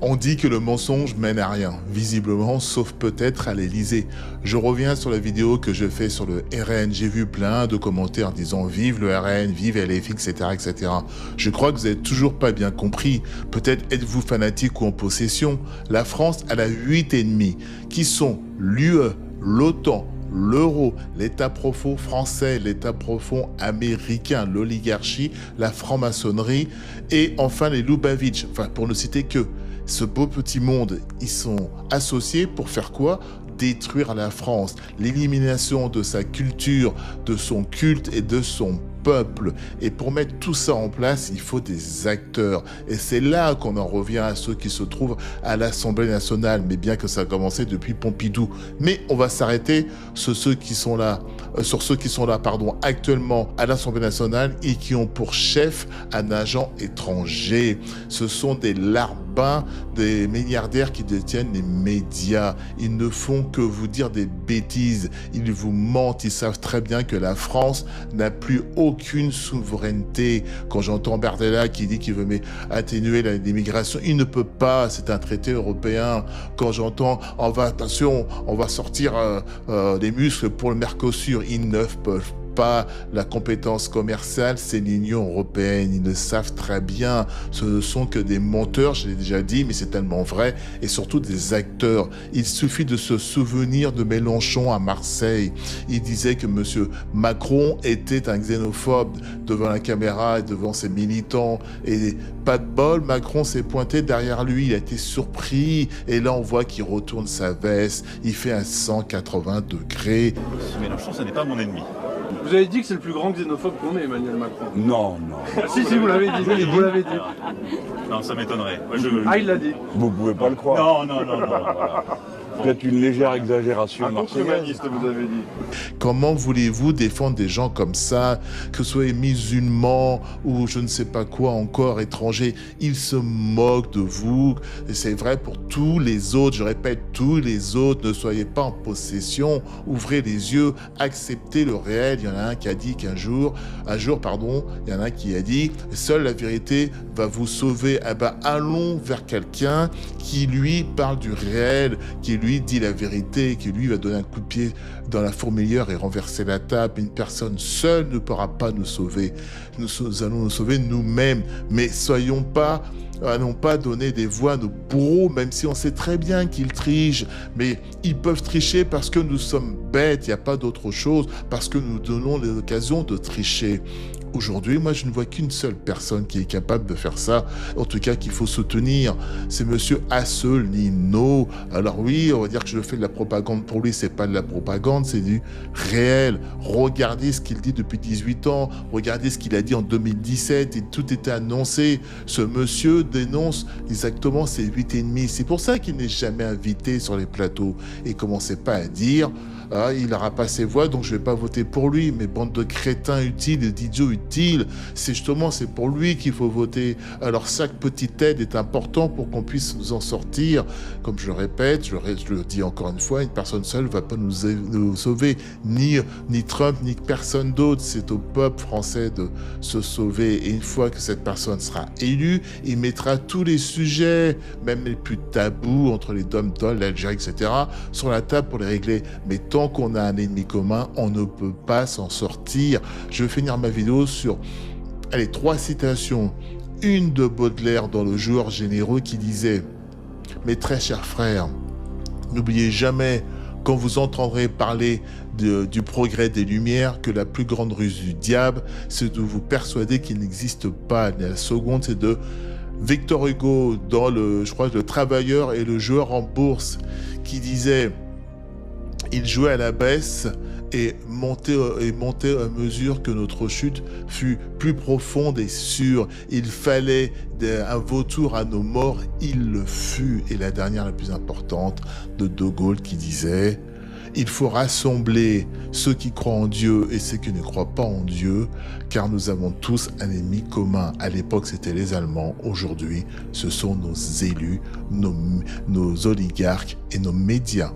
On dit que le mensonge mène à rien, visiblement, sauf peut-être à l'Élysée. Je reviens sur la vidéo que je fais sur le RN. J'ai vu plein de commentaires disant « Vive le RN, vive LFI, etc. etc. » Je crois que vous n'avez toujours pas bien compris. Peut-être êtes-vous fanatique ou en possession. La France a la 8 ennemis, qui sont l'UE, l'OTAN, l'euro, l'État profond français, l'État profond américain, l'oligarchie, la franc-maçonnerie et enfin les Lubavitch, enfin pour ne citer que. Ce beau petit monde, ils sont associés pour faire quoi? Détruire la France, l'élimination de sa culture, de son culte et de son peuple. Et pour mettre tout ça en place, il faut des acteurs. Et c'est là qu'on en revient à ceux qui se trouvent à l'Assemblée nationale, mais bien que ça a commencé depuis Pompidou. Mais on va s'arrêter sur ceux qui sont là, actuellement à l'Assemblée nationale et qui ont pour chef un agent étranger. Ce sont des larbins, des milliardaires qui détiennent les médias. Ils ne font que vous dire des bêtises. Ils vous mentent. Ils savent très bien que la France n'a plus aucune souveraineté. Quand j'entends Bardella qui dit qu'il veut atténuer l'immigration, il ne peut pas. C'est un traité européen. Quand j'entends attention, on va sortir des muscles pour le Mercosur, ils ne peuvent pas. La compétence commerciale, c'est l'Union européenne. Ils le savent très bien. Ce ne sont que des menteurs, je l'ai déjà dit, mais c'est tellement vrai, et surtout des acteurs. Il suffit de se souvenir de Mélenchon à Marseille. Il disait que M. Macron était un xénophobe devant la caméra et devant ses militants. Et pas de bol, Macron s'est pointé derrière lui. Il a été surpris. Et là, on voit qu'il retourne sa veste. Il fait un 180 degrés. Mélenchon, ce n'est pas mon ennemi. Vous avez dit que c'est le plus grand xénophobe qu'on ait, Emmanuel Macron. Non, non. Si, vous l'avez dit. Vous l'avez dit. Non, ça m'étonnerait. Ah, il l'a dit. Vous pouvez pas le croire. Non. Voilà. Peut-être une légère exagération Un contre-humaniste, vous avez dit. Comment voulez-vous défendre des gens comme ça, que ce soit musulmans ou je ne sais pas quoi encore, étrangers? Ils se moquent de vous. Et c'est vrai pour tous les autres. Je répète, tous les autres. Ne soyez pas en possession. Ouvrez les yeux. Acceptez le réel. Il y en a un qui a dit il y en a un qui a dit seule la vérité va vous sauver. Eh ben, allons vers quelqu'un qui lui parle du réel, qui lui dit la vérité, qui lui va donner un coup de pied dans la fourmilière et renverser la table. Une personne seule ne pourra pas nous sauver. Nous allons nous sauver nous-mêmes. Mais allons pas donner des voix à nos bourreaux, même si on sait très bien qu'ils trichent. Mais ils peuvent tricher parce que nous sommes bêtes, il n'y a pas d'autre chose, parce que nous donnons l'occasion de tricher. Aujourd'hui, moi, je ne vois qu'une seule personne qui est capable de faire ça, en tout cas qu'il faut soutenir, c'est monsieur Asselineau. Alors oui, on va dire que je fais de la propagande pour lui, c'est pas de la propagande, c'est du réel. Regardez ce qu'il dit depuis 18 ans, regardez ce qu'il a dit en 2017, et tout était annoncé. Ce monsieur dénonce exactement ses 8 ennemis. C'est pour ça qu'il n'est jamais invité sur les plateaux. Et commencez pas à dire il n'aura pas ses voix, donc je ne vais pas voter pour lui. Mais bande de crétins utiles et d'idiots utiles, c'est pour lui qu'il faut voter. Alors chaque petite aide est important pour qu'on puisse nous en sortir. Comme je le répète, je le dis encore une fois, une personne seule ne va pas nous sauver. Ni Trump, ni personne d'autre. C'est au peuple français de se sauver. Et une fois que cette personne sera élue, il mettra tous les sujets, même les plus tabous entre les dom-toms, l'Algérie, etc., sur la table pour les régler. Mais tant qu'on a un ennemi commun, on ne peut pas s'en sortir. Je vais finir ma vidéo sur 3 citations. Une de Baudelaire dans Le Joueur généreux qui disait « Mes très chers frères, n'oubliez jamais, quand vous entendrez parler du progrès des Lumières, que la plus grande ruse du diable, c'est de vous persuader qu'il n'existe pas. » Et la seconde, c'est de Victor Hugo dans le Travailleur et le Joueur en bourse, qui disait « Il jouait à la baisse et montait à mesure que notre chute fut plus profonde et sûre. Il fallait un vautour à nos morts, il le fut. » Et la dernière, la plus importante, de De Gaulle qui disait « Il faut rassembler ceux qui croient en Dieu et ceux qui ne croient pas en Dieu, car nous avons tous un ennemi commun. » À l'époque, c'était les Allemands. Aujourd'hui, ce sont nos élus, nos oligarques et nos médias.